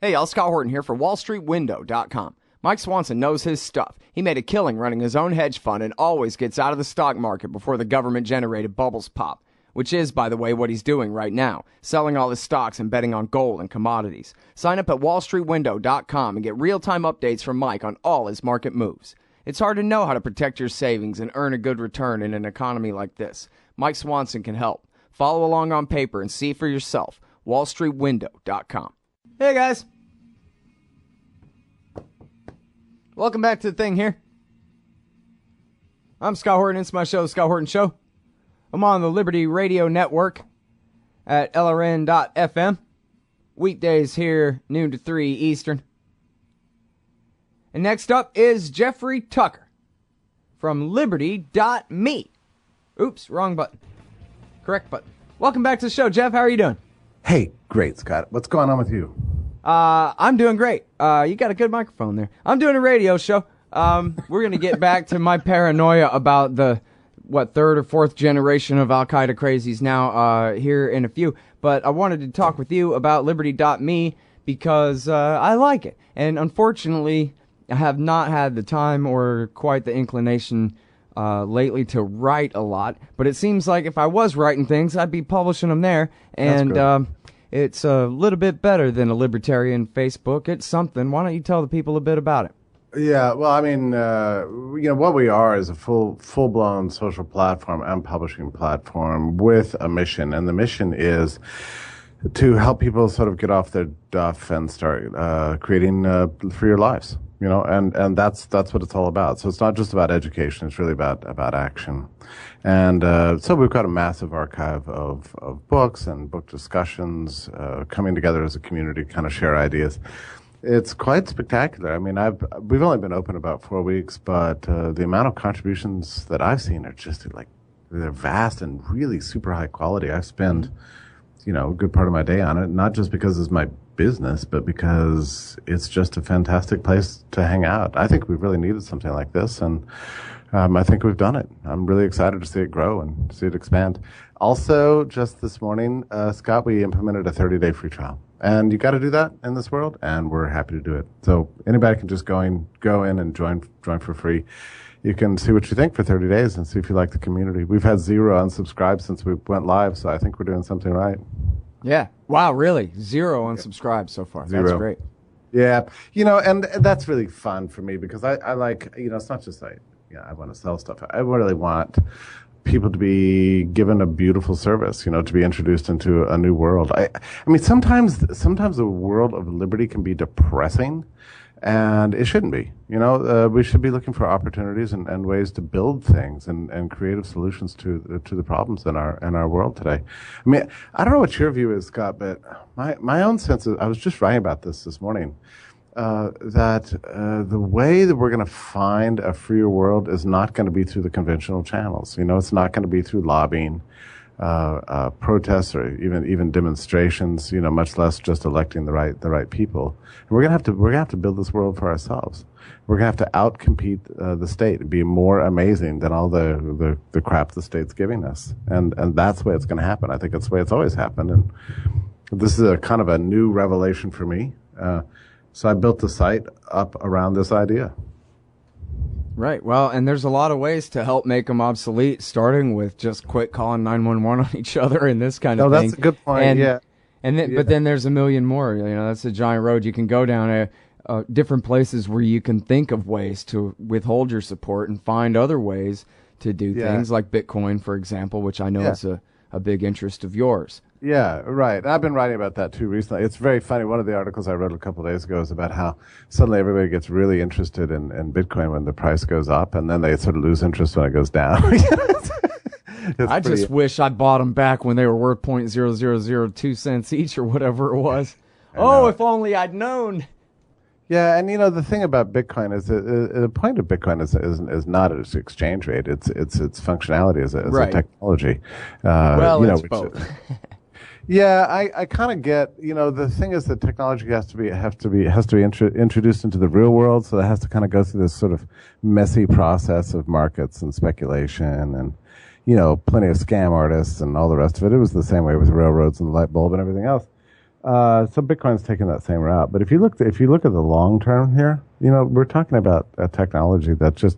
Hey, y'all, Scott Horton here for WallStreetWindow.com. Mike Swanson knows his stuff. He made a killing running his own hedge fund and always gets out of the stock market before the government-generated bubbles pop, which is, by the way, what he's doing right now, selling all his stocks and betting on gold and commodities. Sign up at WallStreetWindow.com and get real-time updates from Mike on all his market moves. It's hard to know how to protect your savings and earn a good return in an economy like this. Mike Swanson can help. Follow along on paper and see for yourself. WallStreetWindow.com. Hey, guys. Welcome back to the thing here. I'm Scott Horton. It's my show, The Scott Horton Show. I'm on the Liberty Radio Network at LRN.FM. Weekdays here, noon to 3 Eastern. And next up is Jeffrey Tucker from Liberty.me. Oops, wrong button. Correct button. Welcome back to the show, Jeff. How are you doing? Hey, great, Scott. What's going on with you? I'm doing great. You got a good microphone there. I'm doing a radio show. We're going to get back to my paranoia about the, third or fourth generation of Al-Qaeda crazies now here in a few. But I wanted to talk with you about Liberty.me because I like it. And unfortunately, I have not had the time or quite the inclination lately to write a lot. But it seems like if I was writing things, I'd be publishing them there. And it's a little bit better than a libertarian Facebook. It's something. Why don't you tell the people a bit about it? Yeah, well, I mean, what we are is a full-blown social platform and publishing platform with a mission, and the mission is to help people sort of get off their duff and start creating freer lives. And that's what it's all about. So it's not just about education; it's really about action. And so we've got a massive archive of books and book discussions coming together as a community, to kind of share ideas. It's quite spectacular. I mean, we've only been open about 4 weeks, but the amount of contributions that I've seen are just they're vast and really super high quality. I spend a good part of my day on it, not just because it's my business, but because it's just a fantastic place to hang out. I think we've really needed something like this, and I think we've done it. I'm really excited to see it grow and see it expand. Also, just this morning, Scott, we implemented a 30-day free trial. And you got to do that in this world, and we're happy to do it. So anybody can just go in and join for free. You can see what you think for 30 days and see if you like the community. We've had 0 unsubscribes since we went live, so I think we're doing something right. Yeah. Wow, really? 0 unsubscribed so far. 0. That's great. Yeah. And that's really fun for me because I like, it's not just I want to sell stuff. I really want people to be given a beautiful service, to be introduced into a new world. I mean, sometimes the world of liberty can be depressing, and it shouldn't be. We should be looking for opportunities and ways to build things and creative solutions to the problems in our world today. I mean, I don't know what your view is, Scott, but my own sense is, I was just writing about this morning, that the way that we're going to find a freer world is not going to be through the conventional channels. It's not going to be through lobbying, protests, or even demonstrations. Much less just electing the right people. And we're going to have to build this world for ourselves. We're going to have to outcompete the state and be more amazing than all the crap the state's giving us. And that's the way it's going to happen. I think that's the way it's always happened. And this is a kind of a new revelation for me. So I built the site up around this idea. Right. Well, and there's a lot of ways to help make them obsolete, starting with just quit calling 911 on each other and this kind of thing. Oh, that's a good point. But then there's a million more. That's a giant road you can go down. Different places where you can think of ways to withhold your support and find other ways to do things, like Bitcoin, for example, which I know is a big interest of yours. Yeah, right. I've been writing about that too recently. It's very funny. One of the articles I wrote a couple of days ago is about how suddenly everybody gets really interested in Bitcoin when the price goes up, and then they sort of lose interest when it goes down. I just wish I bought them back when they were worth 0.0002 cents each or whatever it was. If only I'd known. Yeah, and the thing about Bitcoin is the point of Bitcoin is not its exchange rate; it's its functionality as a technology. It's both. Yeah, I kind of get. The thing is that technology has to be introduced into the real world, so it has to kind of go through this sort of messy process of markets and speculation, and plenty of scam artists and all the rest of it. It was the same way with railroads and the light bulb and everything else. So Bitcoin's taking that same route. But if you look at the long term here, we're talking about a technology that just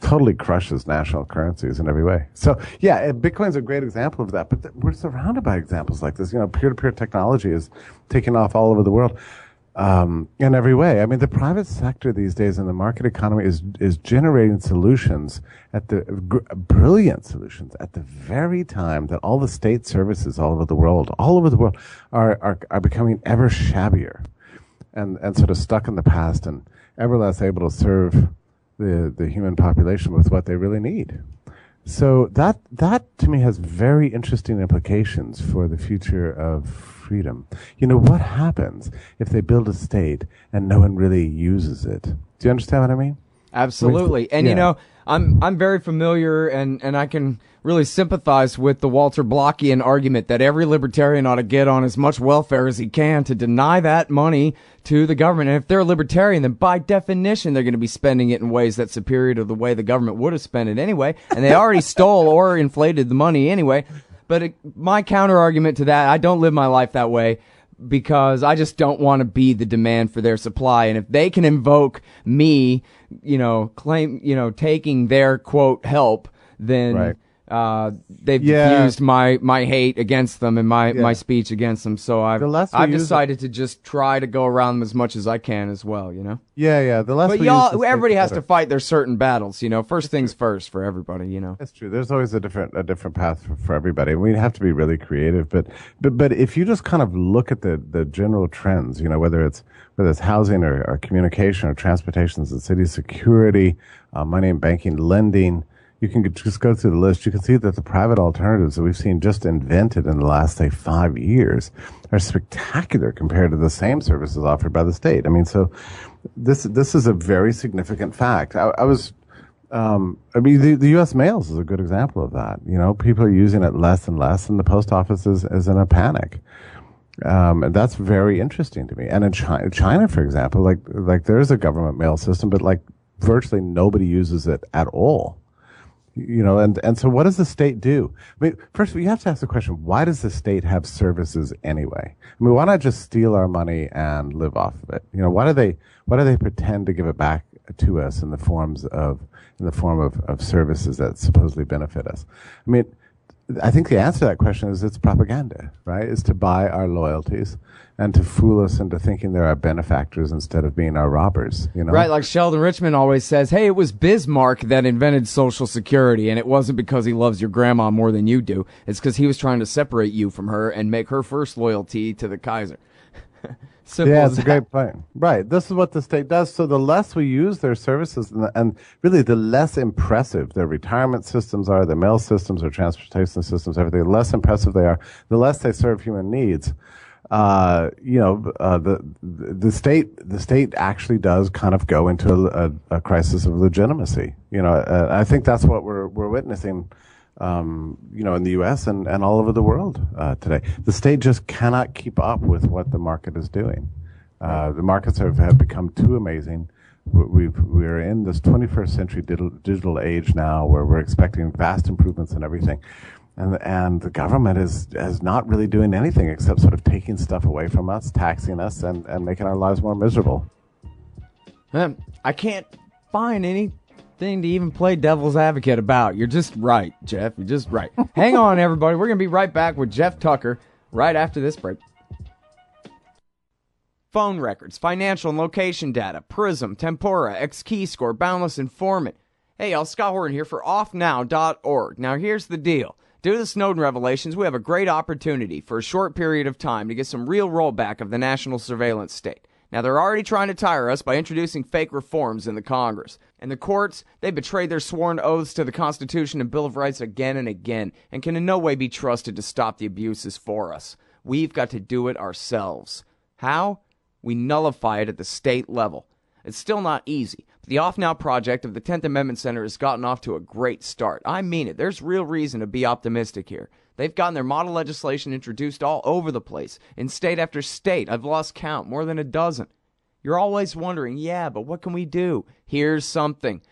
totally crushes national currencies in every way. So yeah, Bitcoin's a great example of that. But we're surrounded by examples like this. Peer-to-peer technology is taking off all over the world. In every way. I mean, the private sector these days in the market economy is generating solutions brilliant solutions at the very time that all the state services all over the world are becoming ever shabbier and sort of stuck in the past and ever less able to serve the human population with what they really need. So that to me has very interesting implications for the future of freedom. What happens if they build a state and no one really uses it? Do you understand what I mean? Absolutely. And yeah. I'm very familiar and I can really sympathize with the Walter Blockian argument that every libertarian ought to get on as much welfare as he can to deny that money to the government. And if they're a libertarian, then by definition, they're going to be spending it in ways that's superior to the way the government would have spent it anyway. And they already stole or inflated the money anyway. But my counter argument to that, I don't live my life that way because I just don't want to be the demand for their supply. And if they can invoke me, taking their quote help, then right. They've diffused my hate against them and my speech against them. So I've decided to just try to go around them as much as I can as well, Yeah. But everybody has to fight their certain battles, First things first for everybody, That's true. There's always a different path for everybody. We have to be really creative, but if you just kind of look at the general trends, whether it's housing or communication or transportation in cities, security, money and banking, lending. You can just go through the list. You can see that the private alternatives that we've seen just invented in the last, say, 5 years are spectacular compared to the same services offered by the state. I mean, so this is a very significant fact. The U.S. mails is a good example of that. People are using it less and less, and the post office is in a panic. And that's very interesting to me. And in China, for example, like there's a government mail system, but like virtually nobody uses it at all. And so what does the state do? I mean, first you have to ask the question, why does the state have services anyway? I mean, why not just steal our money and live off of it? Why do they pretend to give it back to us in the form of services that supposedly benefit us? I mean, I think the answer to that question is it's propaganda, right? It's to buy our loyalties and to fool us into thinking they're our benefactors instead of being our robbers, Right, like Sheldon Richman always says, hey, it was Bismarck that invented Social Security, and it wasn't because he loves your grandma more than you do. It's because he was trying to separate you from her and make her first loyalty to the Kaiser. Yeah, it's a great point. Right. This is what the state does. So the less we use their services and really the less impressive their retirement systems are, their mail systems, their transportation systems, everything, the less impressive they are, the less they serve human needs. The state actually does kind of go into a crisis of legitimacy. I think that's what we're witnessing. In the U.S. and all over the world today. The state just cannot keep up with what the market is doing. The markets have become too amazing. We're in this 21st century digital age now where we're expecting vast improvements in everything. And the government is not really doing anything except sort of taking stuff away from us, taxing us, and making our lives more miserable. I can't find anything to even play devil's advocate about. You're just right, Jeff. You're just right. Hang on, everybody. We're going to be right back with Jeff Tucker right after this break. Phone records, financial and location data, Prism, Tempora, X-Keyscore, Boundless Informant. Hey, y'all, Scott Horton here for offnow.org. Now, here's the deal. Due to the Snowden revelations, we have a great opportunity for a short period of time to get some real rollback of the national surveillance state. Now, they're already trying to tire us by introducing fake reforms in the Congress. And the courts, they betrayed their sworn oaths to the Constitution and Bill of Rights again and again, and can in no way be trusted to stop the abuses for us. We've got to do it ourselves. How? We nullify it at the state level. It's still not easy, but the Off Now project of the 10th Amendment Center has gotten off to a great start. I mean it. There's real reason to be optimistic here. They've gotten their model legislation introduced all over the place, in state after state. I've lost count, more than a dozen. You're always wondering, yeah, but what can we do? Here's something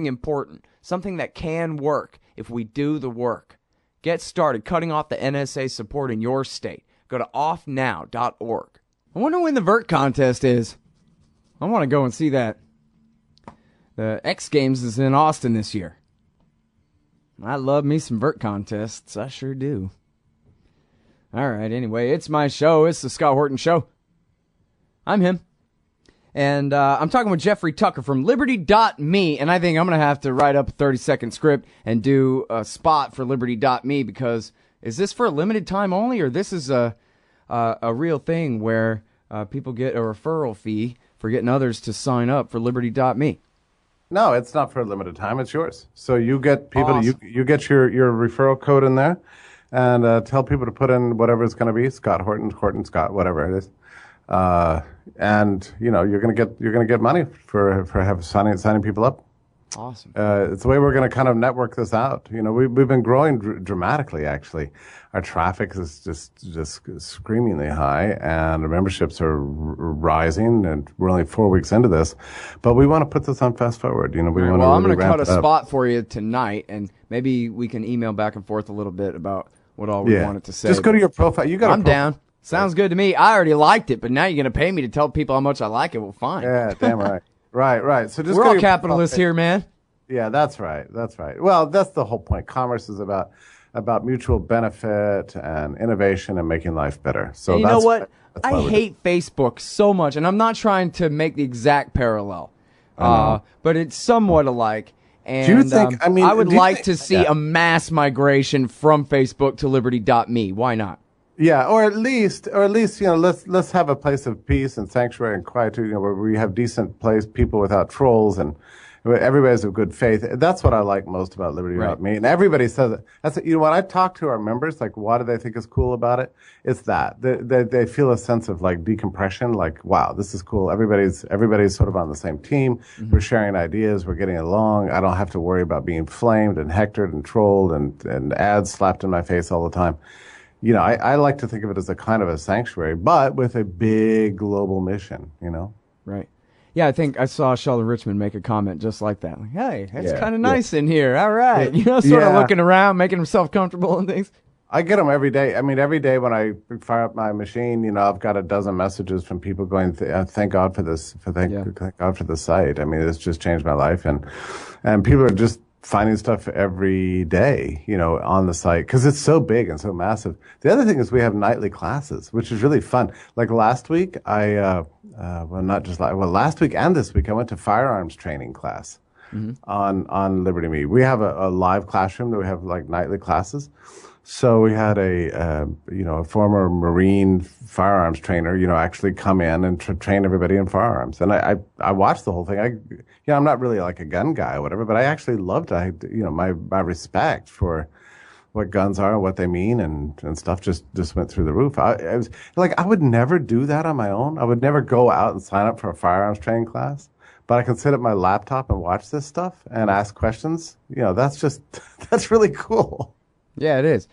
important, something that can work if we do the work. Get started cutting off the NSA support in your state. go to offnow.org. I wonder when the vert contest is. I want to go and see that. The X Games is in Austin this year. I love me some vert contests. I sure do. All right, anyway, it's my show. It's the Scott Horton Show. I'm him. And I'm talking with Jeffrey Tucker from Liberty.me, and I think I'm going to have to write up a 30-second script and do a spot for Liberty.me, because is this for a limited time only, or this is a real thing where people get a referral fee for getting others to sign up for Liberty.me? No, it's not for a limited time. It's yours. So you get people, Awesome. you get your referral code in there, and tell people to put in whatever it's going to be, Scott Horton, Scott, whatever it is. And you're gonna get money for signing people up. Awesome. It's the way we're going to kind of network this out. We've been growing dramatically. Actually, our traffic is just screamingly high, and our memberships are rising. And we're only 4 weeks into this, but we want to put this on fast forward. I'm going to cut a spot for you tonight, and maybe we can email back and forth a little bit about what all we wanted to say. Just go to your profile. I'm down. Sounds good to me. I already liked it, but now you're going to pay me to tell people how much I like it. Well, fine. Yeah, damn right. Right. So just we're all capitalists here, man. Yeah, that's right. Well, that's the whole point. Commerce is about mutual benefit and innovation and making life better. So and you know what? I hate Facebook so much, and I'm not trying to make the exact parallel, but it's somewhat alike. And do you think? I would like to see a mass migration from Facebook to Liberty.me. Why not? Yeah, or at least, let's have a place of peace and sanctuary and quietude, where we have decent people without trolls and everybody's of good faith. That's what I like most about Liberty.me. And everybody says it. That's when I talk to our members, like, what do they think is cool about it? It's that they feel a sense of like decompression, like, wow, this is cool. Everybody's sort of on the same team. Mm-hmm. We're sharing ideas. We're getting along. I don't have to worry about being flamed and hectored and trolled and ads slapped in my face all the time. I like to think of it as a kind of a sanctuary, but with a big global mission, Right. Yeah, I think I saw Sheldon Richmond make a comment just like that. Like, hey, it's kind of nice in here. All right. Sort of looking around, making himself comfortable and things. I get them every day. I mean, every day when I fire up my machine, I've got a dozen messages from people going, thank God for this, thank God for the site. I mean, it's just changed my life. And people are just finding stuff every day, on the site, because it's so big and so massive. The other thing is we have nightly classes, which is really fun. Like last week, last week and this week, I went to firearms training class on Liberty.me. We have a live classroom that we have like nightly classes. So we had a former Marine firearms trainer, actually come in and train everybody in firearms. And I watched the whole thing. I'm not really like a gun guy or whatever, but I actually loved it. My respect for what guns are and what they mean and stuff just went through the roof. I was like, I would never do that on my own. I would never go out and sign up for a firearms training class, but I can sit at my laptop and watch this stuff and ask questions. That's really cool. Yeah, it is.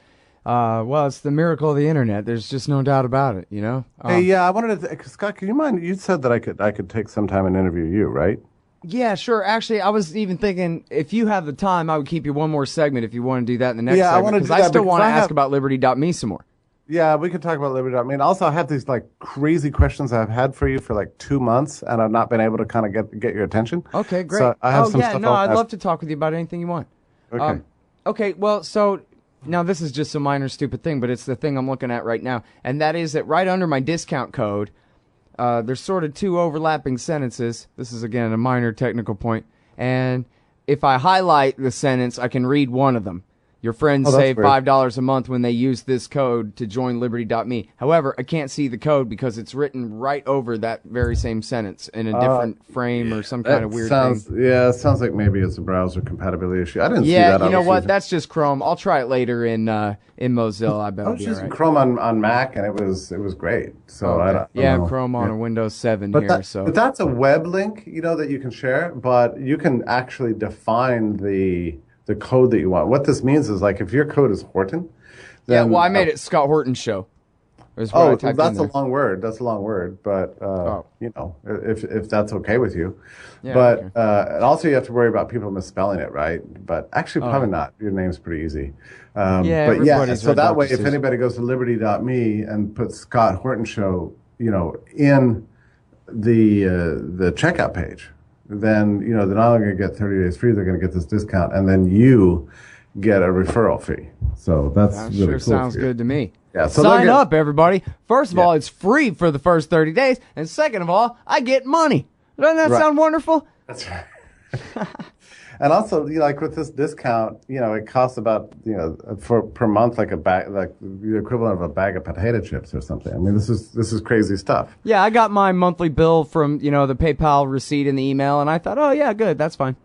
Well, it's the miracle of the internet. There's just no doubt about it, Hey, I wanted to, Scott, can you mind? You said that I could take some time and interview you, right? Yeah, sure. Actually, I was even thinking if you have the time, I would keep you one more segment if you want to do that in the next segment. Because I still want to ask about Liberty.me some more. Yeah, we could talk about Liberty.me. And also, I have these like crazy questions I've had for you for like 2 months, and I've not been able to kind of get your attention. Okay, great. So I have some stuff I'd love to talk with you about anything you want. Okay. Okay, well, so now this is just a minor stupid thing, but it's the thing I'm looking at right now. And that is that right under my discount code, there's sort of two overlapping sentences. This is, again, a minor technical point. And if I highlight the sentence, I can read one of them. Your friends save $5 a month when they use this code to join Liberty.me. However, I can't see the code because it's written right over that very same sentence in a different frame or some kind of weird thing. Yeah, it sounds like maybe it's a browser compatibility issue. I didn't see Yeah, that. you know what? That's just Chrome. I'll try it later in Mozilla. I bet I it'll was be using all right. Chrome on Mac, and it was great. So I don't know. Chrome on a Windows 7 but here. But that's a web link, that you can share. But you can actually define the code that you want. What this means is, like, if your code is Horton, then, I made it Scott Horton Show. Is what I typed that's in a there. long word. That's a long word, but if that's okay with you. Yeah, But okay. and also you have to worry about people misspelling it, right? But actually, probably not. Your name's pretty easy. Yeah, But yeah, everybody's so read that way, Dr. if Seuss. anybody goes to liberty.me and puts Scott Horton Show, in the checkout page, then they're not only going to get 30 days free, they're going to get this discount, and then you get a referral fee. So that's That really sure cool sounds for you. good to me. Yeah, so Sign they'll get- up, everybody. First of all, it's free for the first 30 days. And second of all, I get money. Doesn't that Right. sound wonderful? That's right. And also, like with this discount, it costs about, per month, like the equivalent of a bag of potato chips or something. I mean, this is crazy stuff. Yeah, I got my monthly bill from, the PayPal receipt in the email, and I thought, oh, yeah, good, that's fine.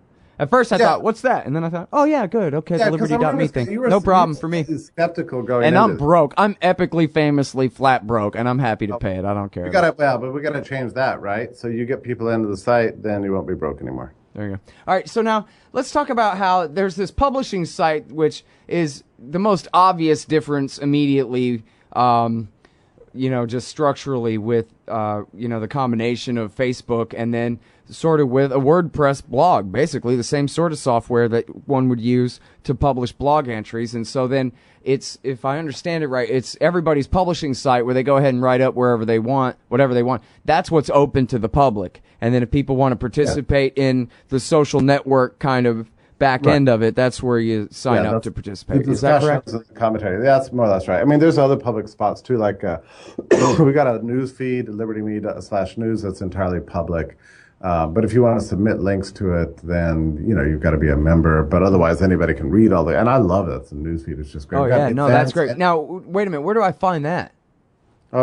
At first, I thought, what's that? And then I thought, oh, yeah, good, okay, the 'cause I Liberty.me remember thing. you were- No problem you were for me. skeptical going And into I'm broke. I'm epically, famously flat broke, and I'm happy to pay it. I don't care. But we gotta change that, right? So you get people into the site, then you won't be broke anymore. There you go. All right, so now let's talk about how there's this publishing site, which is the most obvious difference immediately, just structurally with, the combination of Facebook and then sort of with a WordPress blog, basically the same sort of software that one would use to publish blog entries. And so then it's, if I understand it right, it's everybody's publishing site where they go ahead and write up wherever they want, whatever they want. That's what's open to the public. And then if people want to participate in the social network kind of back end of it, that's where you sign up to participate. Is that correct? Commentary. That's more or less right. I mean, there's other public spots too, like we got a news feed, libertyme./news that's entirely public. But if you want to submit links to it, then you've got to be a member. But otherwise, anybody can read all the. And I love it. The newsfeed is just great. Oh yeah, no, that's great. Now wait a minute, where do I find that?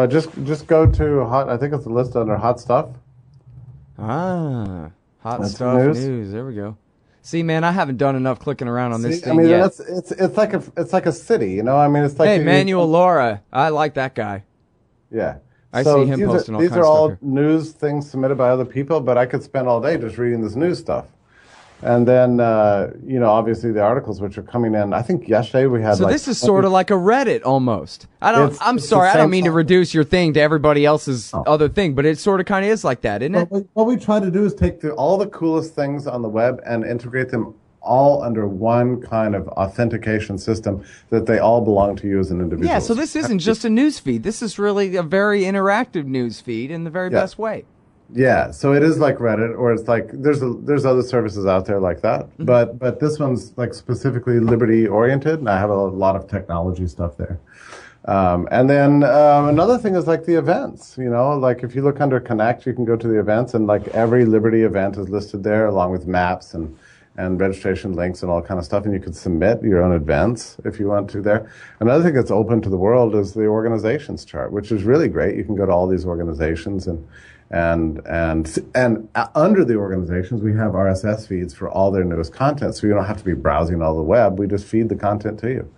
Just go to hot. I think it's a list under hot stuff. Ah, hot That's stuff news. news. There we go. See, man, I haven't done enough clicking around on this I thing mean, yet. it's like a city. I mean, it's like Hey, Manuel Laura, I like that guy. Yeah. I see him posting all these kinds are of all stuff news things submitted by other people, but I could spend all day just reading this news stuff. And then, obviously the articles which are coming in. I think yesterday we had So this is sort of like a Reddit almost. I'm it's sorry, the I don't same mean to thing. reduce your thing to everybody else's other thing, but it sort of kind of is like that, isn't it? What we try to do is take all the coolest things on the web and integrate them all under one kind of authentication system that they all belong to you as an individual. Yeah, so this isn't just a news feed. This is really a very interactive news feed in the very best way. Yeah, so it is like Reddit, or it's like there's other services out there like that, but this one's like specifically liberty oriented, and I have a lot of technology stuff there. And then another thing is like the events. Like if you look under Connect, you can go to the events, and like every Liberty event is listed there, along with maps and registration links and all kind of stuff, and you could submit your own events if you want to there. Another thing that's open to the world is the organizations chart, which is really great. You can go to all these organizations and under the organizations, we have RSS feeds for all their newest content, so you don't have to be browsing all the web. We just feed the content to you.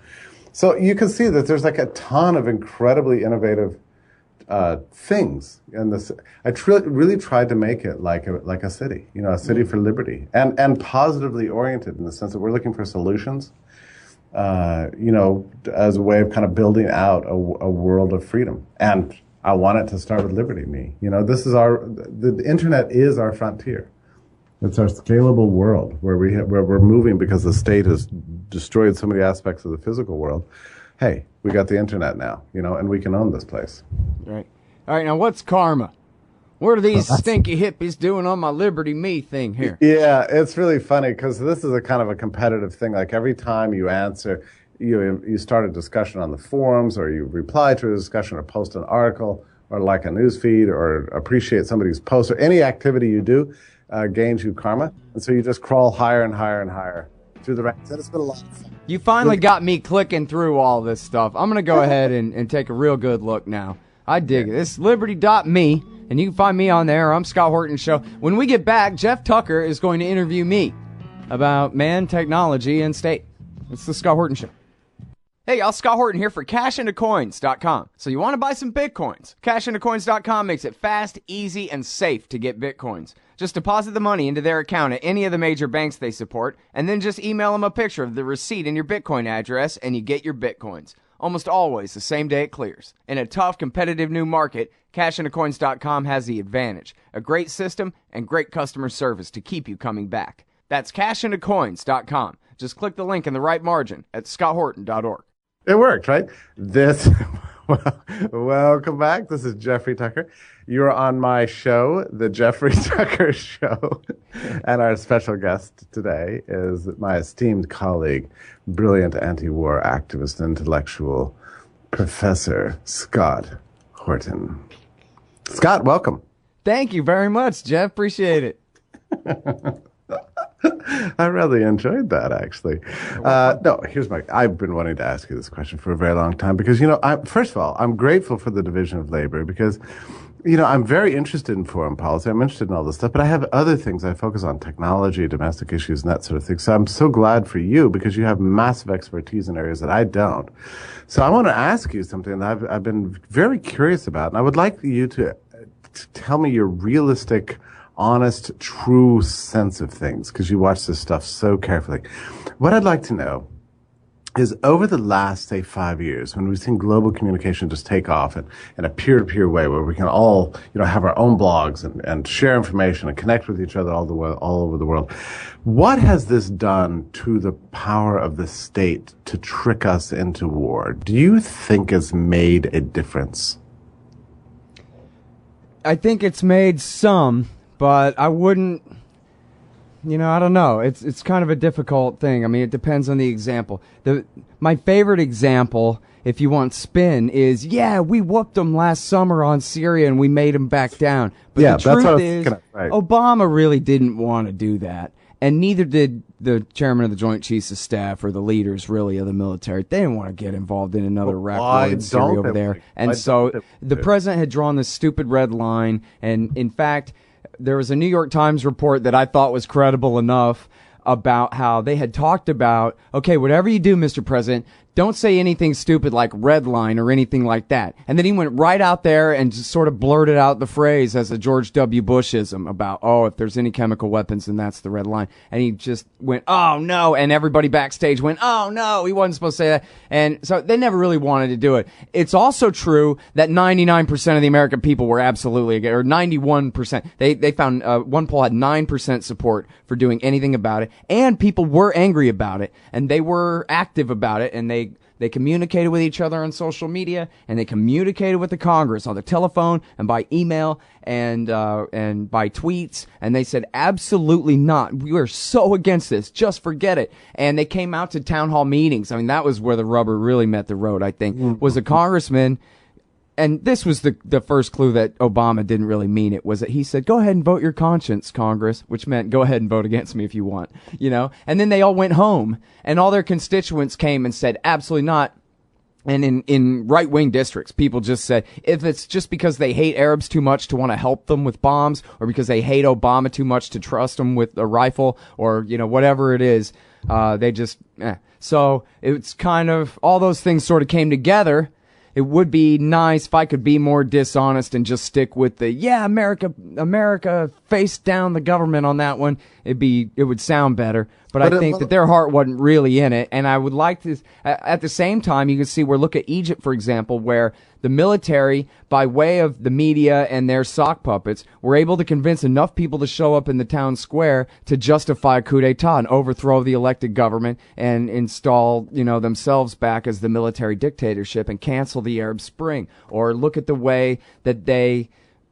So you can see that there's like a ton of incredibly innovative things in this. I really tried to make it like a city, a city for liberty, and positively oriented in the sense that we're looking for solutions, as a way of kind of building out a world of freedom. And I want it to start with liberty.me. This is the internet is our frontier. It's our scalable world where we're moving because the state has destroyed so many aspects of the physical world. Hey, we got the internet now, and we can own this place. Right. All right, now what's karma? What are these stinky hippies doing on my Liberty.me thing here? Yeah, it's really funny because this is a kind of a competitive thing. Like every time you answer, you start a discussion on the forums, or you reply to a discussion, or post an article, or like a news feed, or appreciate somebody's post, or any activity you do gains you karma. And so you just crawl higher and higher and higher through the ranks. And it's been a lot of fun. You finally got me clicking through all this stuff. I'm going to go ahead and take a real good look now. I dig it. This is liberty.me, and you can find me on there. I'm Scott Horton Show. When we get back, Jeff Tucker is going to interview me about man, technology, and state. It's the Scott Horton Show. Hey, y'all, Scott Horton here for cashintocoins.com. So you want to buy some Bitcoins? Cashintocoins.com makes it fast, easy, and safe to get Bitcoins. Just deposit the money into their account at any of the major banks they support, and then just email them a picture of the receipt and your Bitcoin address, and you get your Bitcoins. almost always the same day it clears. In a tough, competitive new market, CashIntoCoins.com has the advantage. A great system and great customer service to keep you coming back. That's CashIntoCoins.com. Just click the link in the right margin at scotthorton.org. It worked, right? Welcome back. This is Jeffrey Tucker. You're on my show, The Jeffrey Tucker Show. And our special guest today is my esteemed colleague, brilliant anti-war activist and intellectual, Professor Scott Horton. Scott, welcome. Thank you very much, Jeff. Appreciate it. I really enjoyed that, actually. I've been wanting to ask you this question for a very long time because, first of all, I'm grateful for the division of labor because, I'm very interested in foreign policy. I'm interested in all this stuff, but I have other things I focus on, technology, domestic issues, and that sort of thing. So I'm so glad for you because you have massive expertise in areas that I don't. So I want to ask you something that I've been very curious about, and I would like you to tell me your realistic, honest, true sense of things, because you watch this stuff so carefully. What I'd like to know is over the last, say, 5 years, when we've seen global communication just take off in a peer-to-peer way where we can all, have our own blogs and share information and connect with each other all over the world, what has this done to the power of the state to trick us into war? Do you think it's made a difference? I think it's made some, but I wouldn't, I don't know. It's kind of a difficult thing. I mean, it depends on the example. My favorite example, if you want spin, is, we whooped them last summer on Syria and we made them back down. But the truth is, Obama really didn't want to do that. And neither did the chairman of the Joint Chiefs of Staff or the leaders, really, of the military. They didn't want to get involved in another Iraq war in Syria over there. And so the president had drawn this stupid red line. And, in fact, there was a New York Times report that I thought was credible enough about how they had talked about, okay, whatever you do, Mr. President, don't say anything stupid like red line or anything like that. And then he went right out there and just sort of blurted out the phrase as a George W. Bushism about, if there's any chemical weapons, then that's the red line. And he just went, oh, no. And everybody backstage went, oh, no, he wasn't supposed to say that. And so they never really wanted to do it. It's also true that 99% of the American people were absolutely, or 91%. They found one poll had 9% support for doing anything about it. And people were angry about it. And they were active about it. And they communicated with each other on social media, and they communicated with the Congress on the telephone and by email and by tweets, and they said, absolutely not. We are so against this. Just forget it. And they came out to town hall meetings. I mean, that was where the rubber really met the road, I think, was a congressman. And this was the first clue that Obama didn't really mean it, was that he said, go ahead and vote your conscience, Congress, which meant go ahead and vote against me if you want, And then they all went home, and all their constituents came and said, absolutely not. And in right-wing districts, people just said, if it's just because they hate Arabs too much to want to help them with bombs, or because they hate Obama too much to trust him with a rifle, or, whatever it is, they just, So it's kind of, all those things sort of came together. It would be nice if I could be more dishonest and just stick with the, America faced down the government on that one. It would sound better. But I think that their heart wasn't really in it. And I would like to, at the same time, you can see look at Egypt, for example, where the military, by way of the media and their sock puppets, were able to convince enough people to show up in the town square to justify a coup d'etat and overthrow the elected government and install, themselves back as the military dictatorship and cancel the Arab Spring. Or look at the way that they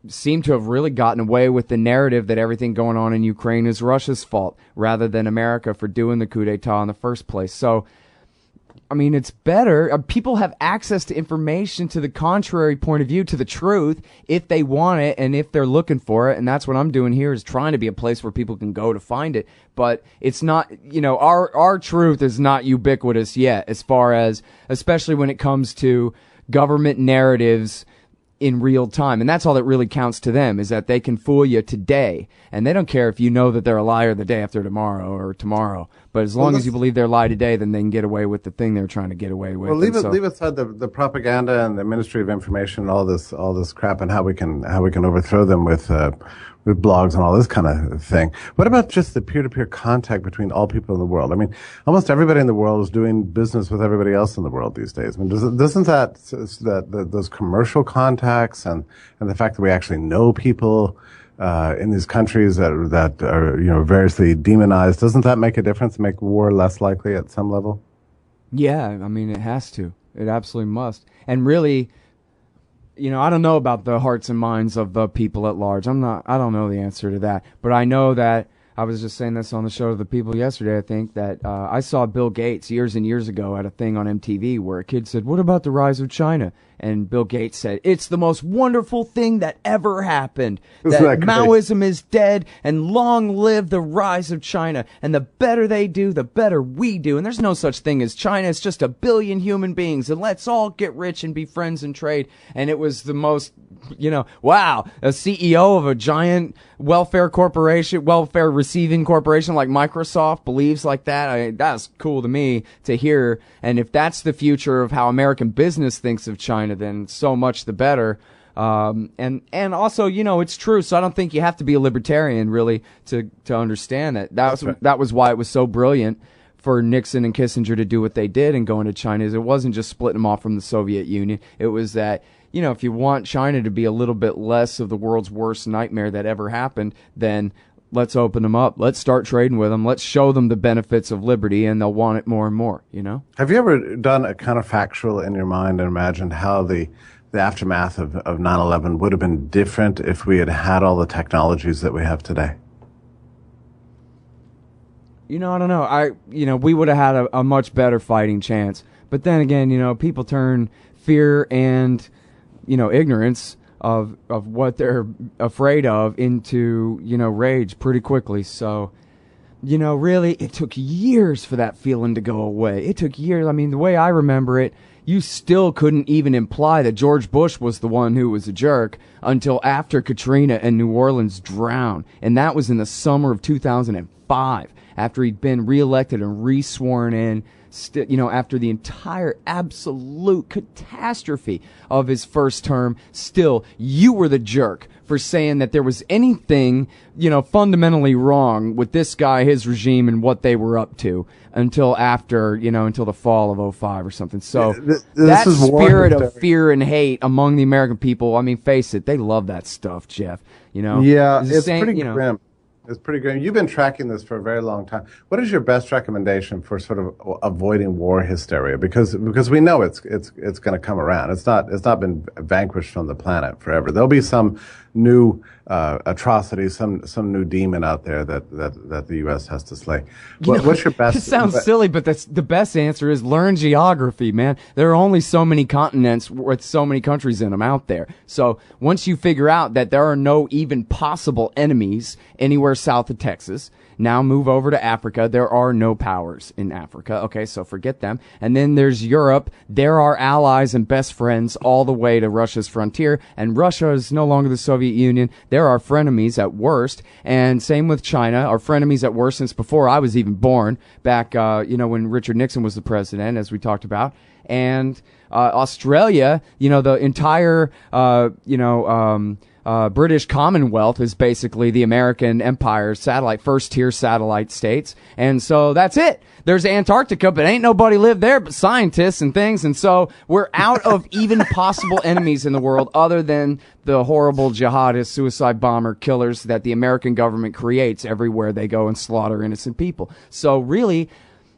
seem to have really gotten away with the narrative that everything going on in Ukraine is Russia's fault rather than America for doing the coup d'etat in the first place. So, I mean, it's better. People have access to information to the contrary point of view, to the truth, if they want it and if they're looking for it. And that's what I'm doing here, is trying to be a place where people can go to find it. But it's not, our truth is not ubiquitous yet, as far as, especially when it comes to government narratives in real time. And that's all that really counts to them, is that they can fool you today. And they don't care if you know that they're a liar the day after tomorrow or tomorrow. But as long as you believe they're lie today, then they can get away with the thing they're trying to get away with. Well, leave aside the propaganda and the Ministry of Information and all this crap, and how we can overthrow them with with blogs and all this kind of thing. What about just the peer-to-peer contact between all people in the world? I mean, almost everybody in the world is doing business with everybody else in the world these days. I mean, doesn't those commercial contacts and the fact that we actually know people in these countries that are variously demonized, doesn't that make a difference? Make war less likely at some level? Yeah, I mean, it has to. It absolutely must. And really, I don't know about the hearts and minds of the people at large. I don't know the answer to that. But I know that, I was just saying this on the show to the people yesterday, I think, that I saw Bill Gates years and years ago at a thing on MTV where a kid said, "What about the rise of China?" And Bill Gates said, "It's the most wonderful thing that ever happened. That Maoism is dead, and long live the rise of China. And the better they do, the better we do. And there's no such thing as China. It's just a billion human beings. And let's all get rich and be friends and trade." And it was the most, wow, a CEO of a giant welfare receiving corporation like Microsoft believes like that. That's cool to me to hear. And if that's the future of how American business thinks of China, then so much the better. And also, it's true. So I don't think you have to be a libertarian really to understand that. That was why it was so brilliant for Nixon and Kissinger to do what they did and go into China. Is it wasn't just splitting them off from the Soviet Union. It was that, if you want China to be a little bit less of the world's worst nightmare that ever happened, then let's open them up. Let's start trading with them. Let's show them the benefits of liberty, and they'll want it more and more, Have you ever done a counterfactual in your mind and imagined how the aftermath of 9/11 would have been different if we had all the technologies that we have today? I don't know. We would have had a much better fighting chance. But then again, people turn fear and, ignorance of what they're afraid of into, rage pretty quickly. So, really, it took years for that feeling to go away. It took years. I mean, the way I remember it, you still couldn't even imply that George Bush was the one who was a jerk until after Katrina and New Orleans drowned. And that was in the summer of 2005, after he'd been reelected and re-sworn in. After the entire absolute catastrophe of his first term, still, you were the jerk for saying that there was anything, fundamentally wrong with this guy, his regime, and what they were up to until after, until the fall of 05 or something. So that spirit of fear and hate among the American people, I mean, face it, they love that stuff, Jeff. Yeah, it's pretty grim. It's pretty good. You've been tracking this for a very long time. What is your best recommendation for sort of avoiding war hysteria? Because we know it's going to come around. It's not been vanquished from the planet forever. There'll be some new atrocity, some new demon out there that the U.S. has to slay. What's your best? It sounds silly, but the best answer is learn geography, man. There are only so many continents with so many countries in them out there. So once you figure out that there are no even possible enemies anywhere south of Texas, now move over to Africa. There are no powers in Africa. Okay, so forget them. And then there's Europe. There are allies and best friends all the way to Russia's frontier. And Russia is no longer the Soviet Union. There are frenemies at worst. And same with China. Our frenemies at worst since before I was even born, back, when Richard Nixon was the president, as we talked about. And Australia, the entire, British Commonwealth is basically the American Empire's first-tier satellite states. And so that's it. There's Antarctica, but ain't nobody lived there but scientists and things. And so we're out of even possible enemies in the world other than the horrible jihadist, suicide bomber killers that the American government creates everywhere they go and slaughter innocent people. So really,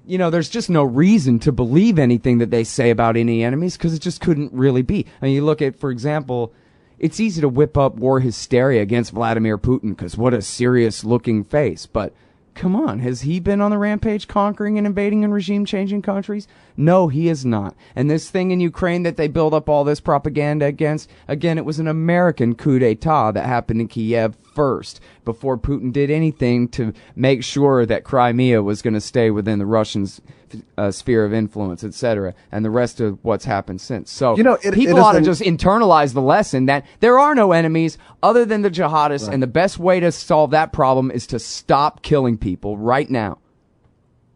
there's just no reason to believe anything that they say about any enemies because it just couldn't really be. I mean, you look at, for example, it's easy to whip up war hysteria against Vladimir Putin because what a serious-looking face. But come on, has he been on the rampage conquering and invading and regime-changing countries? No, he is not. And this thing in Ukraine that they build up all this propaganda against, again, it was an American coup d'etat that happened in Kiev first, before Putin did anything to make sure that Crimea was going to stay within the Russians' sphere of influence, etc., and the rest of what's happened since. So people ought to just internalize the lesson that there are no enemies other than the jihadists, right. And the best way to solve that problem is to stop killing people right now.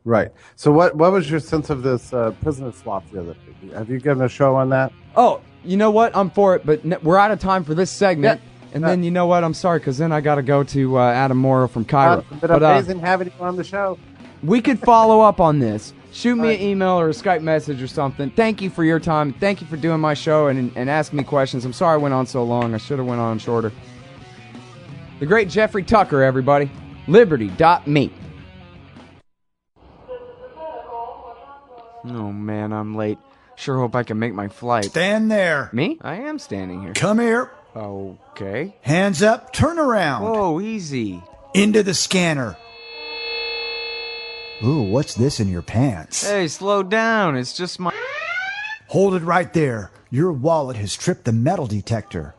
Right. So what was your sense of this prisoner swap the other day? Have you given a show on that? Oh, you know what? I'm for it, but we're out of time for this segment. And then, you know what? I'm sorry, because then I got to go to Adam Morrow from Cairo. But amazing having you on the show. We could follow up on this. Shoot me an email or a Skype message or something. Thank you for your time. Thank you for doing my show and asking me questions. I'm sorry I went on so long. I should have went on shorter. The great Jeffrey Tucker, everybody. Liberty.me. Oh, man, I'm late. Sure hope I can make my flight. Stand there. Me? I am standing here. Come here. Okay. Hands up. Turn around. Whoa, easy. Into the scanner. Ooh, what's this in your pants? Hey, slow down. It's just my... Hold it right there. Your wallet has tripped the metal detector.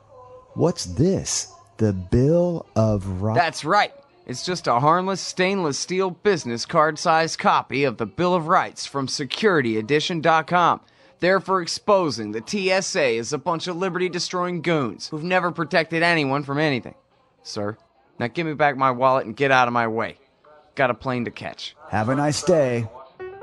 What's this? The Bill of Rights? That's right. It's just a harmless stainless steel business card-sized copy of the Bill of Rights from SecurityEdition.com. There for exposing the TSA as a bunch of liberty-destroying goons who've never protected anyone from anything. Sir, now give me back my wallet and get out of my way. Got a plane to catch. Have a nice day.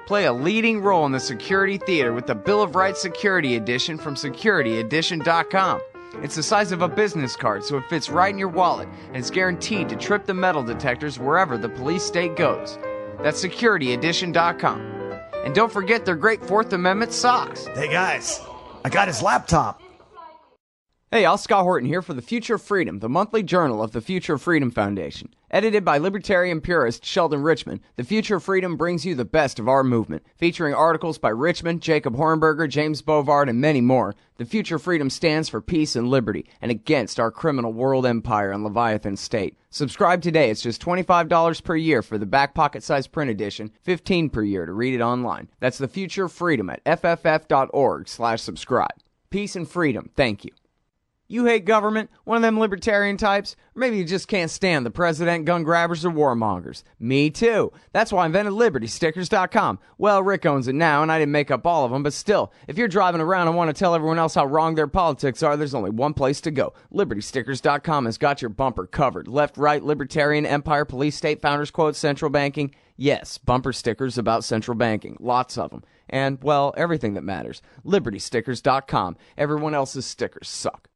Play a leading role in the security theater with the Bill of Rights Security Edition from SecurityEdition.com. It's the size of a business card, so it fits right in your wallet, and it's guaranteed to trip the metal detectors wherever the police state goes. That's SecurityEdition.com. And don't forget their great Fourth Amendment socks. Hey, guys. I got his laptop. Hey, I'll Scott Horton here for The Future of Freedom, the monthly journal of the Future of Freedom Foundation. Edited by libertarian purist Sheldon Richman, The Future of Freedom brings you the best of our movement, featuring articles by Richman, Jacob Hornberger, James Bovard, and many more. The Future of Freedom stands for peace and liberty, and against our criminal world empire and Leviathan state. Subscribe today. It's just $25 per year for the back pocket-sized print edition, $15 per year to read it online. That's The Future of Freedom at fff.org/subscribe. Peace and freedom. Thank you. You hate government, one of them libertarian types, or maybe you just can't stand the president, gun grabbers, or warmongers. Me too. That's why I invented LibertyStickers.com. Well, Rick owns it now, and I didn't make up all of them, but still, if you're driving around and want to tell everyone else how wrong their politics are, there's only one place to go. LibertyStickers.com has got your bumper covered. Left, right, libertarian, empire, police, state, founders quote, central banking. Yes, bumper stickers about central banking. Lots of them. And, well, everything that matters. LibertyStickers.com. Everyone else's stickers suck.